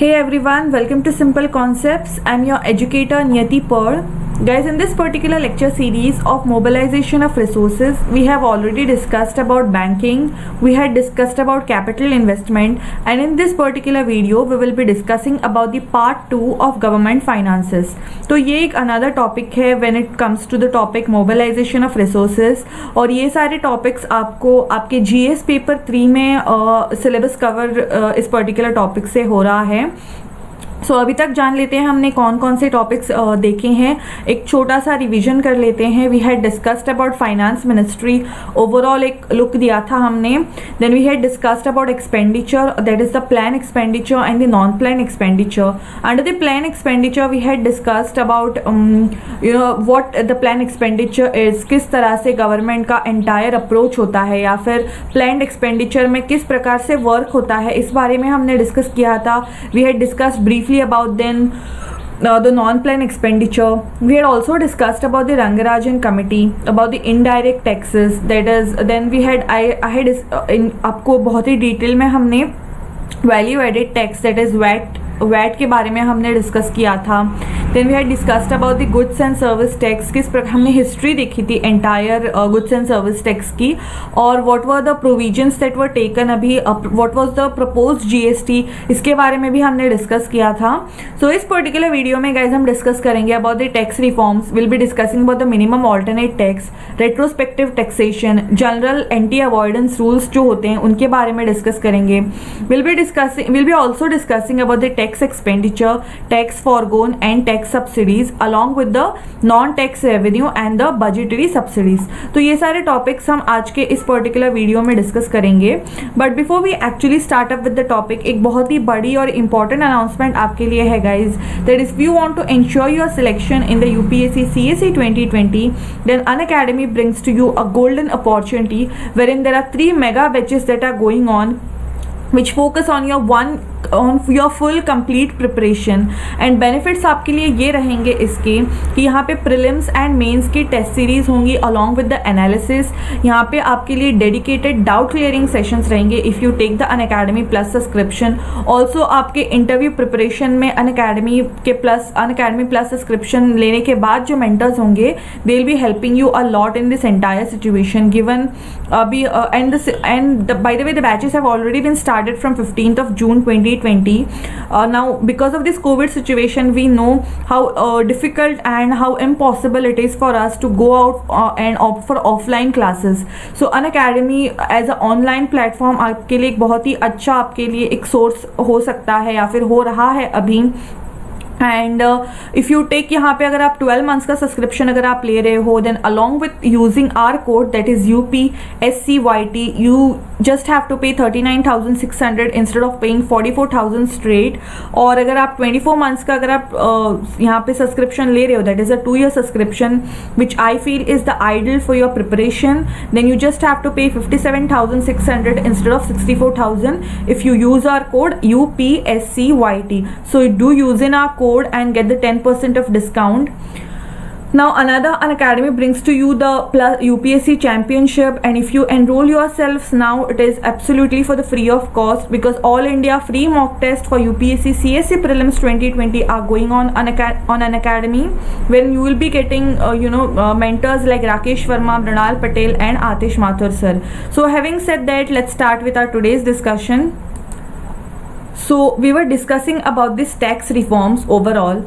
Hey everyone, welcome to Simple Concepts. I'm your educator Niyati Pearl. Guys, in this particular lecture series of mobilization of resources, we have already discussed about banking, we had discussed about capital investment, and in this particular video, we will be discussing about the part 2 of government finances. तो ये एक another topic है when it comes to the topic mobilization of resources, और ये सारे topics आपको आपके GS paper 3 में सिलेबस कवर इस पर्टिकुलर टॉपिक से हो रहा है. सो अभी तक जान लेते हैं हमने कौन कौन से टॉपिक्स देखे हैं. एक छोटा सा रिवीजन कर लेते हैं. We had discussed about finance ministry, overall एक लुक दिया था हमने. Then we had discussed about expenditure, that is the plan expenditure and the non plan expenditure. Under the plan expenditure we had discussed about what the plan expenditure is, किस तरह से government का entire approach होता है या फिर plan expenditure में किस प्रकार से वर्क होता है, इस बारे में हमने डिस्कस किया था. We had discussed briefly about then the non-plan expenditure. We had also discussed about the Rangarajan committee, about the indirect taxes. That is, then we had I had आपको बहुत ही डिटेल में हमने value added tax, that is VAT के बारे में हमने discuss किया था. Then we had discussed about the goods and service tax. किस प्रकार हमने हिस्ट्री देखी थी entire goods and service tax की, और what were the provisions that were taken. अभी what was the proposed GST, इसके बारे में भी हमने डिस्कस किया था. सो इस पर्टिकुलर वीडियो में गाइज हम डिस्कस करेंगे about the tax reforms. Will be discussing about the minimum alternate tax, retrospective taxation, general anti avoidance rules जो होते हैं उनके बारे में डिस्कस करेंगे. Will be also discussing about the tax expenditure, tax foregone and tax subsidies along with the non-tax revenue and the budgetary subsidies. तो ये सारे टॉपिक्स हम आज के इस पर्टिकुलर वीडियो में डिस्कस करेंगे. But before we actually start up with the topic, एक बहुत ही बड़ी और इंपॉर्टेंट अनाउंसमेंट आपके लिए है guys, that is you want to ensure your selection in the UPSC CSE 2020, then Unacademy brings to you a golden opportunity wherein there are 3 mega batches that are going on which focus on your full complete preparation. and benefits आपके लिए ये रहेंगे इसके कि यहाँ पे prelims and mains की test series होंगी along with the analysis. यहाँ पे आपके लिए dedicated doubt clearing sessions रहेंगे if you take the Unacademy plus subscription. also आपके interview preparation में Unacademy plus subscription लेने के बाद जो mentors होंगे they will be helping you a lot in this entire situation given अभी by the way the batches have already been started from 15th of June 2020. Now because of this COVID situation we know how difficult and how impossible it is for us to go out and opt for offline classes. So Unacademy as a online platform आपके लिए एक बहुत ही अच्छा आपके लिए एक source हो सकता है या फिर हो रहा है अभी. एंड इफ़ यू टेक यहाँ पे अगर आप 12 मंथ्स का सब्सक्रिप्शन अगर आप ले रहे हो, then along with using our code that is UPSCYT you just have to pay 39,600 instead of paying 44,000 straight. और अगर आप 24 मंथ्स का अगर आप यहाँ पे सब्सक्रिप्शन ले रहे हो, that is a 2 year subscription which I feel is the ideal for your preparation, then you just have to pay 57,600 instead of 64,000 if you use our code UPSCYT. So do use in our code and get the 10% of discount. Now another Unacademy brings to you the UPSC championship, and if you enroll yourselves now it is absolutely for the free of cost because all India free mock test for UPSC CSE prelims 2020 are going on Unacademy, when you will be getting mentors like Rakesh Verma, Mrinal Patel and Atish Mathur sir. So having said that, let's start with our today's discussion. So we were discussing about this tax reforms overall.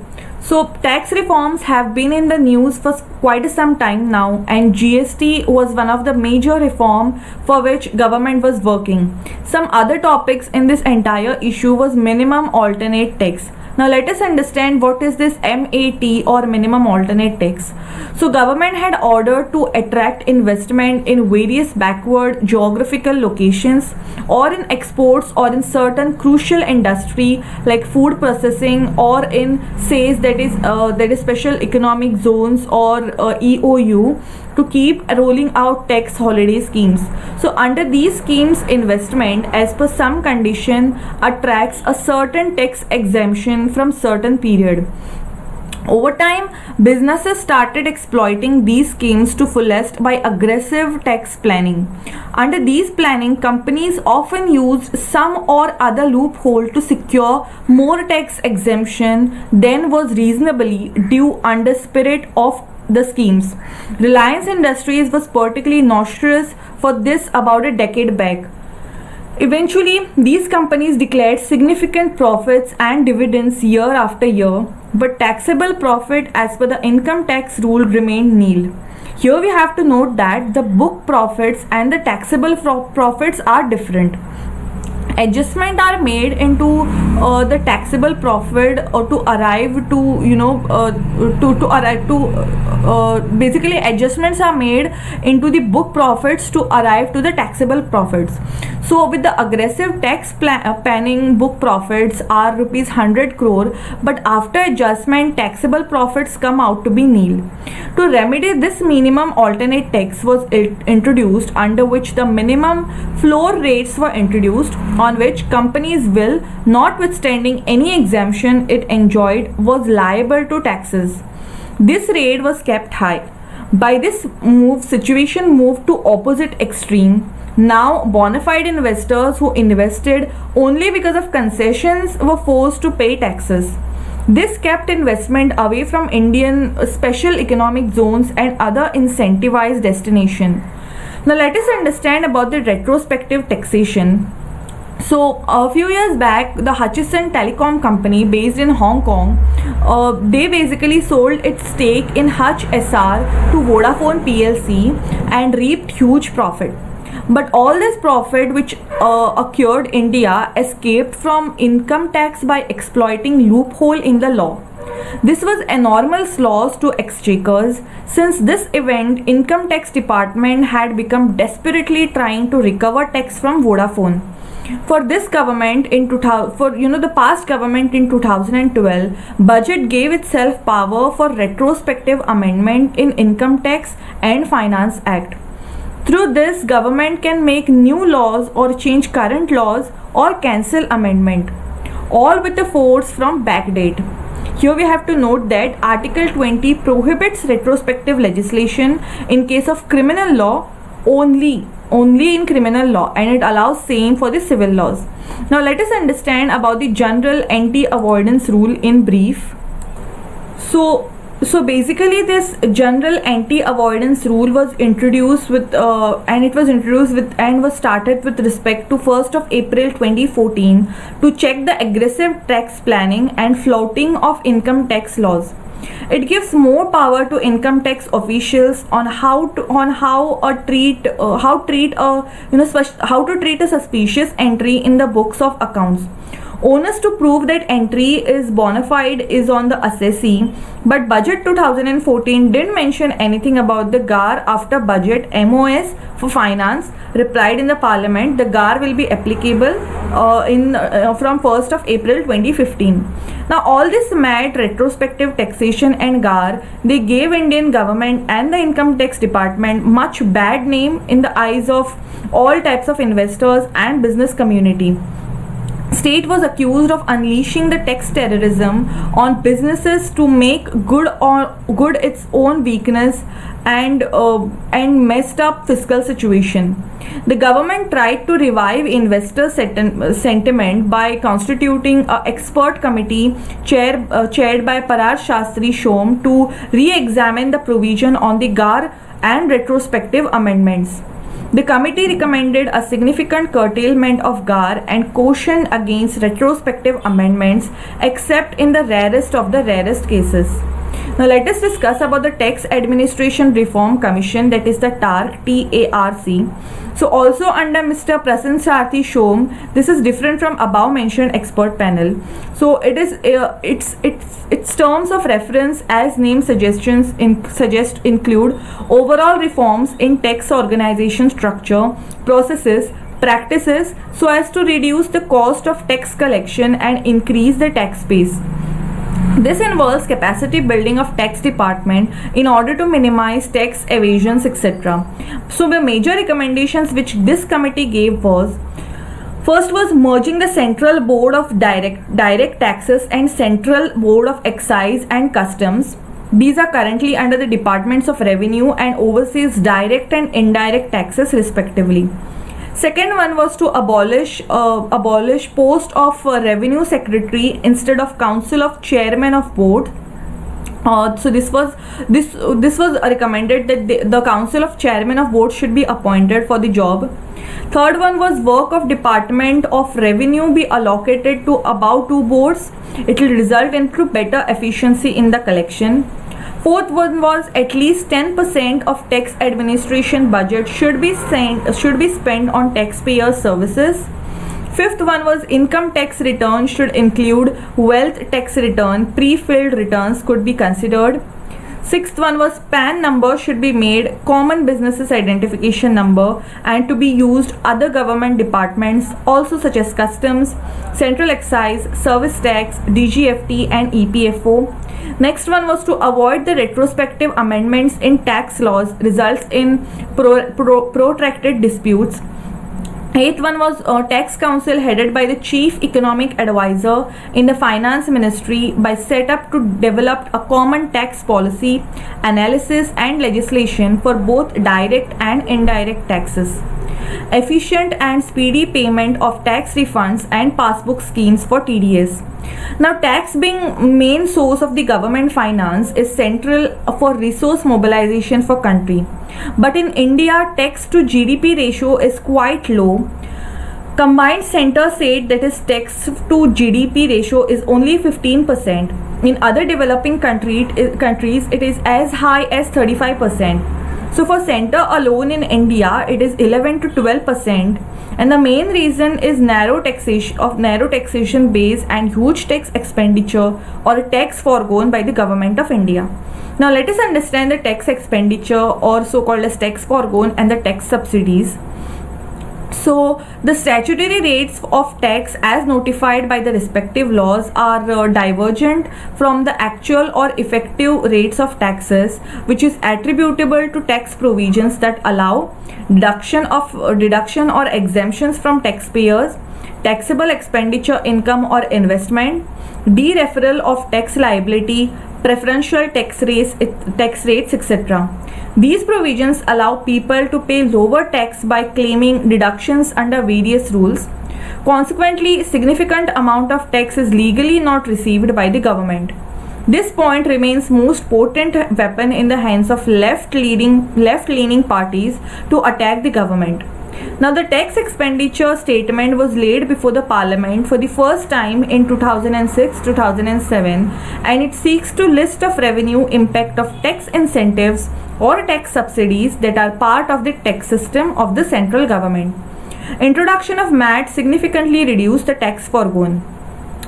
So tax reforms have been in the news for quite some time now, and GST was one of the major reform for which government was working. Some other topics in this entire issue was minimum alternate tax. Now let us understand what is this MAT or minimum alternate tax. So government had ordered to attract investment in various backward geographical locations or in exports or in certain crucial industry like food processing or in says that is special economic zones or EOU, to keep rolling out tax holiday schemes. So under these schemes, investment as per some condition attracts a certain tax exemption from certain period. Over time, businesses started exploiting these schemes to fullest by aggressive tax planning. Under these planning, companies often used some or other loophole to secure more tax exemption than was reasonably due under spirit of the schemes. Reliance Industries was particularly notorious for this about a decade back. Eventually, these companies declared significant profits and dividends year after year, but taxable profit as per the income tax rule remained nil. Here we have to note that the book profits and the taxable profits are different. Adjustment are made into the taxable profit or to arrive to to arrive to basically adjustments are made into the book profits to arrive to the taxable profits. So with the aggressive tax planning, book profits are rupees 100 crore, but after adjustment taxable profits come out to be nil. To remedy this, minimum alternate tax was introduced, under which the minimum floor rates were introduced, on which companies will, notwithstanding any exemption it enjoyed, was liable to taxes. This rate was kept high. By this move, situation moved to opposite extreme. Now, bona fide investors who invested only because of concessions were forced to pay taxes. This kept investment away from Indian special economic zones and other incentivized destinations. Now, let us understand about the retrospective taxation. So a few years back, the Hutchison Telecom Company based in Hong Kong, they basically sold its stake in Hutch SR to Vodafone PLC and reaped huge profit. But all this profit which occurred India escaped from income tax by exploiting loophole in the law. This was enormous loss to exchequers. Since this event, income tax department had become desperately trying to recover tax from Vodafone. For this government in the past government in 2012, budget gave itself power for retrospective amendment in Income Tax and Finance Act. Through this, government can make new laws or change current laws or cancel amendment, all with a force from backdate. Here we have to note that Article 20 prohibits retrospective legislation in case of criminal law only in criminal law, and it allows same for the civil laws. Now let us understand about the general anti-avoidance rule in brief. So basically this general anti-avoidance rule was introduced with and was started with respect to 1st of April 2014 to check the aggressive tax planning and flouting of income tax laws. It gives more power to income tax officials on how to treat a suspicious entry in the books of accounts. Onus to prove that entry is bona fide is on the assessee, but Budget 2014 didn't mention anything about the GAR. After Budget, MOS for Finance replied in the Parliament the GAR will be applicable from 1st of April 2015. Now all this mad retrospective taxation and GAR, they gave Indian government and the income tax department much bad name in the eyes of all types of investors and business community. State was accused of unleashing the tax terrorism on businesses to make good its own weakness and messed up fiscal situation. The government tried to revive investor sentiment by constituting an expert committee chaired by Parar Shastri Shom to re-examine the provision on the GAR and retrospective amendments. The committee recommended a significant curtailment of GAR and cautioned against retrospective amendments except in the rarest of the rarest cases. Now let us discuss about the Tax Administration Reform Commission, that is the TARC, TARC. So also under Mr. Prasan Sarathy Shom, this is different from above mentioned expert panel. So it is its terms of reference as name suggest include overall reforms in tax organization structure, processes, practices so as to reduce the cost of tax collection and increase the tax base. This involves capacity building of tax department in order to minimize tax evasions, etc. So the major recommendations which this committee gave was: First was merging the Central Board of Direct Taxes and Central Board of Excise and Customs. These are currently under the Departments of Revenue and oversees direct and indirect taxes respectively. Second one was to abolish post of Revenue Secretary instead of Council of Chairman of Board. So this was recommended that the Council of Chairman of Board should be appointed for the job. Third one was work of Department of Revenue be allocated to above 2 boards. It will result into better efficiency in the collection. Fourth one was at least 10% of tax administration budget should be spent on taxpayer services. Fifth one was income tax return should include wealth tax return, pre-filled returns could be considered. Sixth one was PAN number should be made common businesses identification number and to be used other government departments also such as customs, central excise, service tax, DGFT and EPFO. Next one was to avoid the retrospective amendments in tax laws results in protracted disputes. Eighth one was tax council headed by the chief economic advisor in the finance ministry by set up to develop a common tax policy, analysis and legislation for both direct and indirect taxes. Efficient and speedy payment of tax refunds and passbook schemes for TDS. Now tax being main source of the government finance is central for resource mobilization for country. But in India, tax to GDP ratio is quite low. Combined center said that is tax to GDP ratio is only 15%. In other developing countries, it is as high as 35%. So for center alone in India, it is 11 to 12%. And the main reason is narrow taxation base and huge tax expenditure or tax foregone by the government of India. Now let us understand the tax expenditure or so-called as tax foregone and the tax subsidies. So the statutory rates of tax as notified by the respective laws are divergent from the actual or effective rates of taxes, which is attributable to tax provisions that allow deduction or exemptions from taxpayers, taxable expenditure, income or investment, dereferral of tax liability, preferential tax rates, etc. These provisions allow people to pay lower tax by claiming deductions under various rules. Consequently, significant amount of tax is legally not received by the government. This point remains most potent weapon in the hands of left-leaning parties to attack the government. Now, the tax expenditure statement was laid before the Parliament for the first time in 2006-2007, and it seeks to list of revenue impact of tax incentives or tax subsidies that are part of the tax system of the central government. Introduction of MAT significantly reduced the tax foregone.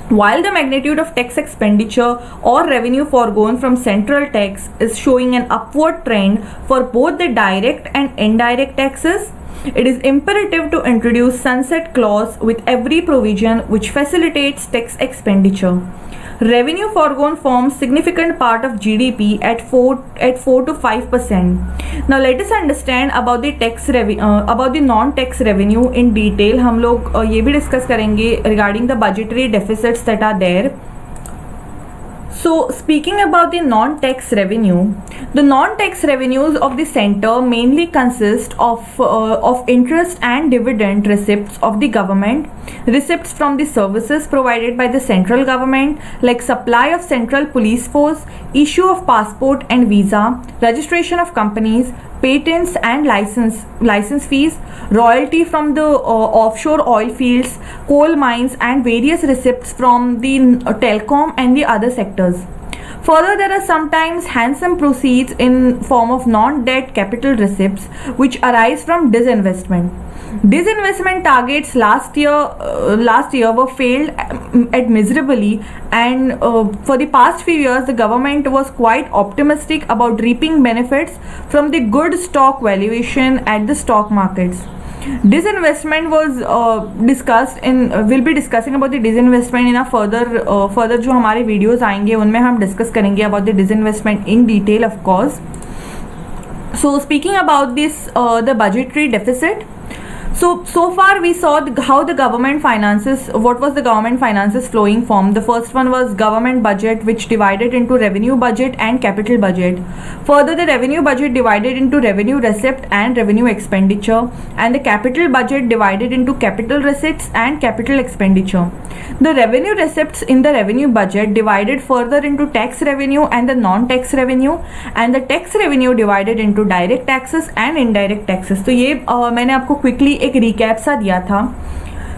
While the magnitude of tax expenditure or revenue foregone from central tax is showing an upward trend for both the direct and indirect taxes, it is imperative to introduce sunset clause with every provision which facilitates tax expenditure. Revenue foregone forms significant part of GDP at 4 to 5%. Now let us understand about the non-tax revenue in detail. हम लोग ये भी discuss करेंगे regarding the budgetary deficits that are there. So speaking about the non-tax revenue, the non-tax revenues of the center mainly consist of interest and dividend receipts of the government, receipts from the services provided by the central government like supply of central police force, issue of passport and visa, registration of companies, patents and license fees, royalty from the offshore oil fields, coal mines and various receipts from the telecom and the other sectors. Further, there are sometimes handsome proceeds in form of non-debt capital receipts which arise from disinvestment. Disinvestment targets last year were failed at miserably, and for the past few years the government was quite optimistic about reaping benefits from the good stock valuation at the stock markets. Disinvestment was discussed in we'll be discussing about the disinvestment in a further जो हमारे videos आएंगे उनमें हम discuss करेंगे about the disinvestment in detail, of course. So speaking about this the budgetary deficit, So far we saw how the government finances, what was the government finances flowing from. The first one was government budget, which divided into revenue budget and capital budget. Further, the revenue budget divided into revenue receipt and revenue expenditure, and the capital budget divided into capital receipts and capital expenditure. The revenue receipts in the revenue budget divided further into tax revenue and the non-tax revenue, and the tax revenue divided into direct taxes and indirect taxes. तो ये मैंने आपको quickly एक recap सा दिया था.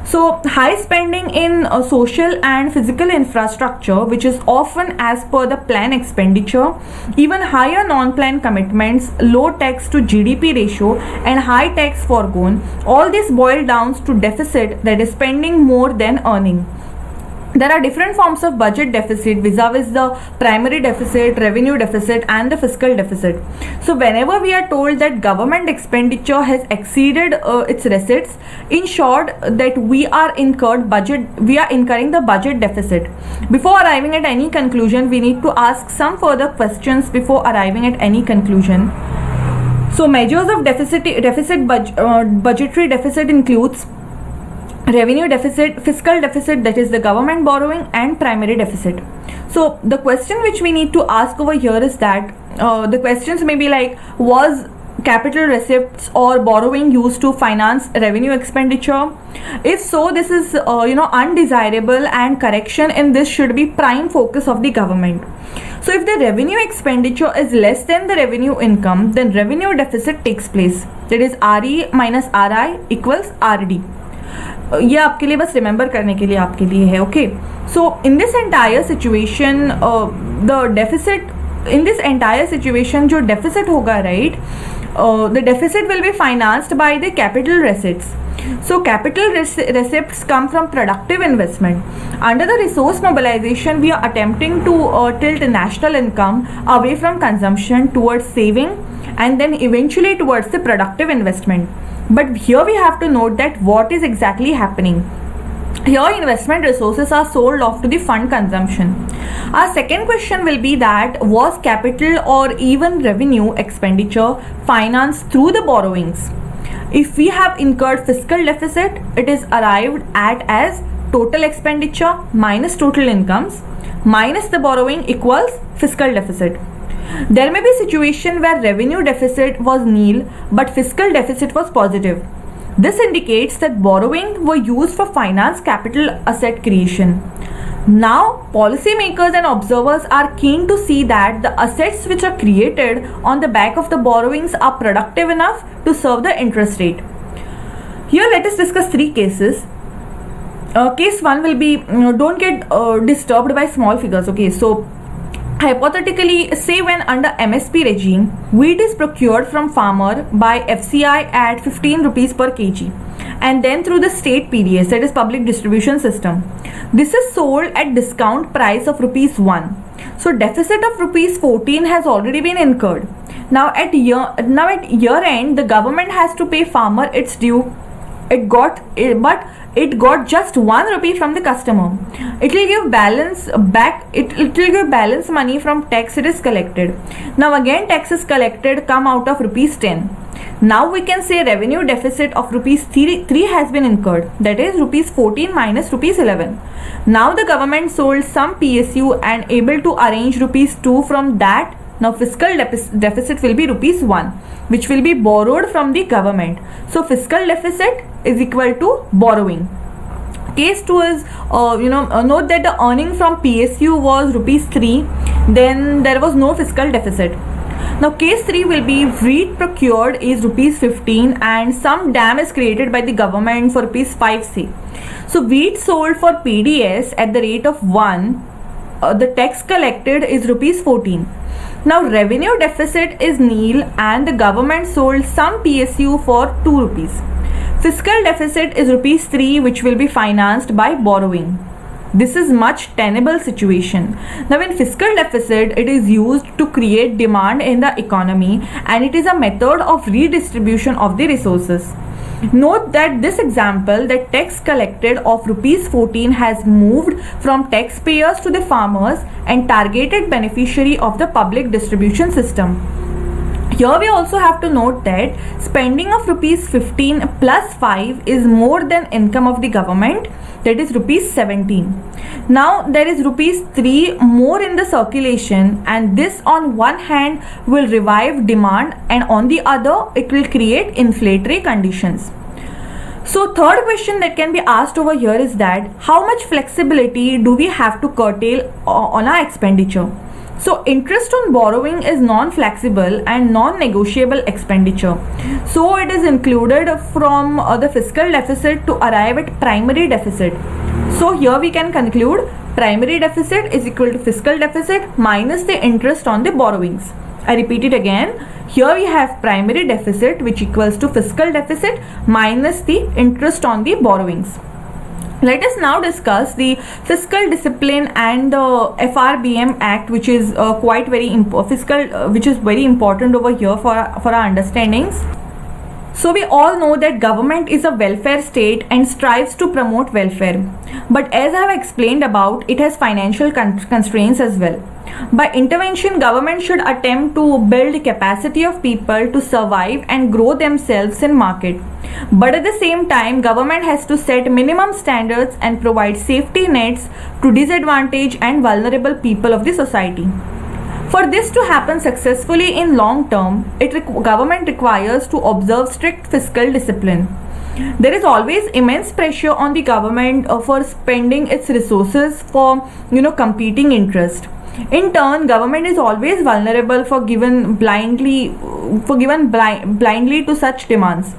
So high spending in social and physical infrastructure, which is often as per the plan expenditure, even higher non-plan commitments, low tax to GDP ratio and high tax foregone, all this boil down to deficit, that is spending more than earning. There are different forms of budget deficit vis-a-vis the primary deficit, revenue deficit and the fiscal deficit. So whenever we are told that government expenditure has exceeded its receipts, in short that we are incurring the budget deficit. Before arriving at any conclusion, we need to ask some further questions before arriving at any conclusion. So measures of budgetary deficit includes revenue deficit, fiscal deficit, that is the government borrowing, and primary deficit. So the question which we need to ask over here is that the questions may be like, was capital receipts or borrowing used to finance revenue expenditure? If so, this is undesirable, and correction in this should be prime focus of the government. So if the revenue expenditure is less than the revenue income, then revenue deficit takes place, that is RE minus RI equals RD. ये आपके लिए बस remember करने के लिए आपके लिए है. Okay, so in this entire situation the deficit, in this entire situation जो डेफिसिट होगा, right, the deficit will be financed by the capital रेसिप्ट्स. So capital receipts come from productive investment. Under the resource mobilization, we are attempting to tilt national income away from consumption towards saving and then eventually towards the productive investment. But here we have to note that what is exactly happening. Here investment resources are sold off to the fund consumption. Our second question will be that was capital or even revenue expenditure financed through the borrowings? If we have incurred fiscal deficit, it is arrived at as total expenditure minus total incomes minus the borrowing equals fiscal deficit. There may be a situation where revenue deficit was nil but fiscal deficit was positive. This indicates that borrowing were used for finance capital asset creation. Now, policymakers and observers are keen to see that the assets which are created on the back of the borrowings are productive enough to serve the interest rate. Here let us discuss three cases. Case 1 will be, don't get disturbed by small figures. Okay, so hypothetically, say when under MSP regime, wheat is procured from farmer by FCI at 15 rupees per kg and then through the state PDS, that is public distribution system. This is sold at discount price of rupees 1. So deficit of rupees 14 has already been incurred. Now at year end, the government has to pay farmer its due. It got just 1 rupee from the customer. It will give balance back. It will give balance money from tax it is collected. Now again tax is collected, come out of rupees 10. Now we can say revenue deficit of rupees 3 has been incurred, that is rupees 14 minus rupees 11. Now the government sold some PSU and able to arrange rupees 2 from that. Now fiscal deficit will be rupees 1, which will be borrowed from the government. So fiscal deficit is equal to borrowing. Case 2 is, note that the earning from PSU was rupees 3, then there was no fiscal deficit. Now case 3 will be wheat procured is rupees 15 and some dam is created by the government for rupees 5 say. So wheat sold for PDS at the rate of 1, the tax collected is rupees 14. Now revenue deficit is nil and the government sold some PSU for 2 rupees. Fiscal deficit is rupees 3, which will be financed by borrowing. This is much tenable situation. Now in fiscal deficit, it is used to create demand in the economy and it is a method of redistribution of the resources. Note that this example, that tax collected of rupees 14 has moved from taxpayers to the farmers and targeted beneficiary of the public distribution system. Here we also have to note that spending of rupees 15 plus 5 is more than income of the government, that is rupees 17. Now there is rupees 3 more in the circulation, and this on one hand will revive demand and on the other it will create inflationary conditions. So third question that can be asked over here is that how much flexibility do we have to curtail on our expenditure? So interest on borrowing is non-flexible and non-negotiable expenditure. So it is included from the fiscal deficit to arrive at primary deficit. So here we can conclude primary deficit is equal to fiscal deficit minus the interest on the borrowings. I repeat it again. Here we have primary deficit which equals to fiscal deficit minus the interest on the borrowings. Let us now discuss the fiscal discipline and the FRBM Act, which is which is very important over here for our understandings. So we all know that government is a welfare state and strives to promote welfare. But as I have explained about, it has financial constraints as well. By intervention, government should attempt to build capacity of people to survive and grow themselves in market. But at the same time, government has to set minimum standards and provide safety nets to disadvantaged and vulnerable people of the society. For this to happen successfully in long term, government requires to observe strict fiscal discipline. There is always immense pressure on the government for spending its resources for competing interest. In turn, government is always vulnerable for given blindly to such demands.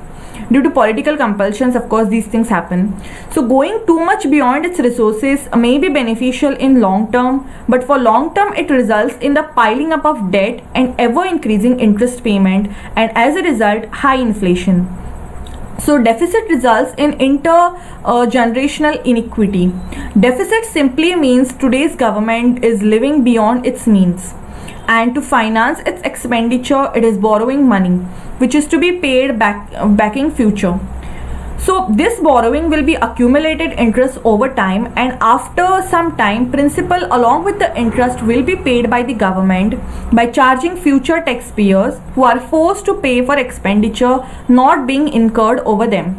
Due to political compulsions, of course, these things happen. So going too much beyond its resources may be beneficial in long term, but for long term it results in the piling up of debt and ever increasing interest payment, and as a result high inflation. So deficit results in intergenerational inequity. Deficit simply means today's government is living beyond its means, and to finance its expenditure it is borrowing money which is to be paid back in future. So this borrowing will be accumulated interest over time, and after some time principal along with the interest will be paid by the government by charging future taxpayers who are forced to pay for expenditure not being incurred over them.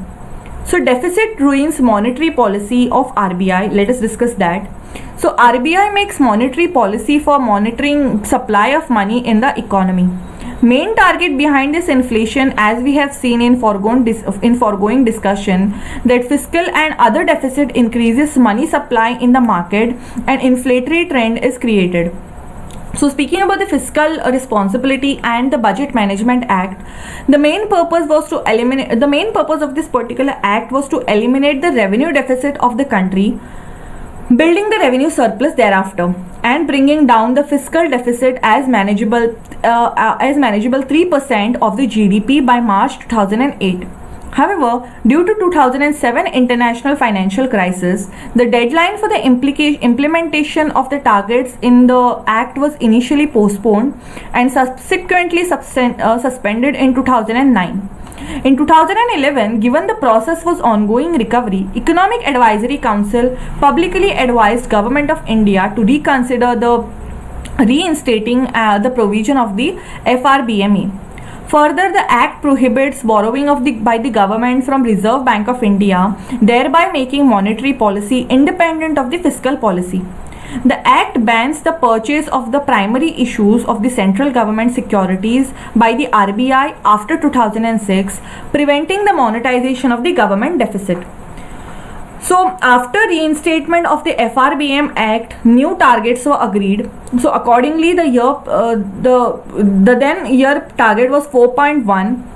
So deficit ruins monetary policy of RBI. Let us discuss that. So RBI makes monetary policy for monitoring supply of money in the economy. Main target behind this inflation, as we have seen in foregoing discussion, that fiscal and other deficit increases money supply in the market and inflationary trend is created. So speaking about the Fiscal Responsibility and the Budget Management Act, the main purpose of this particular act was to eliminate the revenue deficit of the country, building the revenue surplus thereafter, and bringing down the fiscal deficit as manageable 3% of the GDP by March 2008. However, due to 2007 international financial crisis, the deadline for the implementation of the targets in the act was initially postponed and subsequently suspended in 2009. In 2011, given the process was ongoing recovery, Economic Advisory Council publicly advised Government of India to reconsider the reinstating the provision of the FRBME. Further, the Act prohibits borrowing by the government from Reserve Bank of India, thereby making monetary policy independent of the fiscal policy. The Act bans the purchase of the primary issues of the central government securities by the RBI after 2006, preventing the monetization of the government deficit. So after reinstatement of the FRBM Act, new targets were agreed. So accordingly, the then year target was 4.1,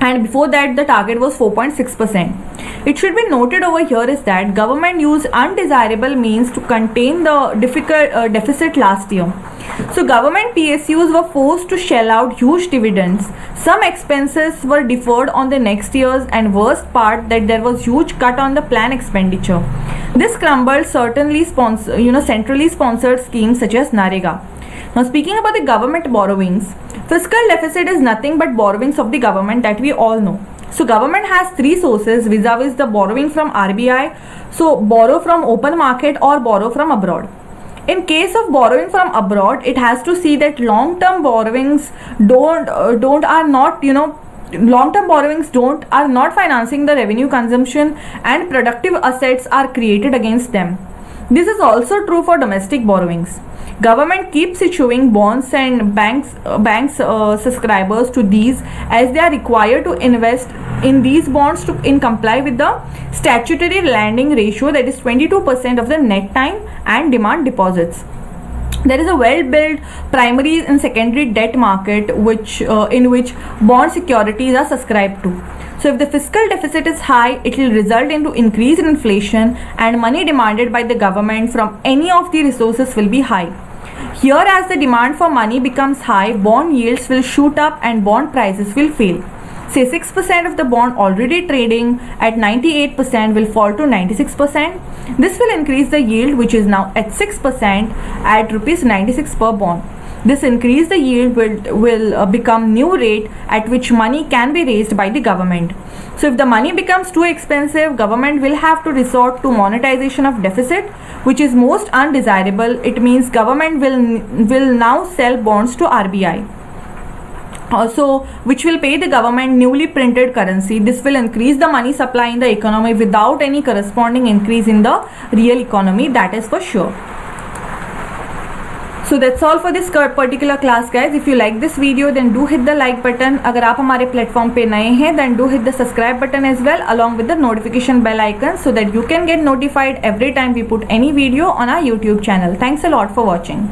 and before that the target was 4.6%. It should be noted over here is that government used undesirable means to contain the deficit last year. So government PSUs were forced to shell out huge dividends. Some expenses were deferred on the next years, and worst part that there was huge cut on the plan expenditure. This crumbled centrally sponsored schemes such as NREGA. Now speaking about the government borrowings, fiscal deficit is nothing but borrowings of the government that we all know. So government has three sources vis-a-vis the borrowing from RBI. So borrow from open market or borrow from abroad. In case of borrowing from abroad, it has to see that long-term borrowings are not financing the revenue consumption, and productive assets are created against them. This is also true for domestic borrowings. Government keeps issuing bonds and banks subscribers to these, as they are required to invest in these bonds to comply with the statutory lending ratio, that is 22% of the net time and demand deposits. There is a well-built primary and secondary debt market in which bond securities are subscribed to. So if the fiscal deficit is high, it will result into increase in inflation, and money demanded by the government from any of the resources will be high. Here, as the demand for money becomes high, bond yields will shoot up and bond prices will fall. Say 6% of the bond already trading at 98% will fall to 96%. This will increase the yield, which is now at 6% at rupees 96 per bond. This increase the yield will become new rate at which money can be raised by the government. So if the money becomes too expensive, government will have to resort to monetization of deficit, which is most undesirable. It means government will now sell bonds to RBI. Also, which will pay the government newly printed currency. This will increase the money supply in the economy without any corresponding increase in the real economy, that is for sure. So that's all for this particular class, guys. If you like this video, then do hit the like button. अगर आप हमारे platform पे नए हैं, then do hit the subscribe button as well, along with the notification bell icon, so that you can get notified every time we put any video on our YouTube channel. Thanks a lot for watching.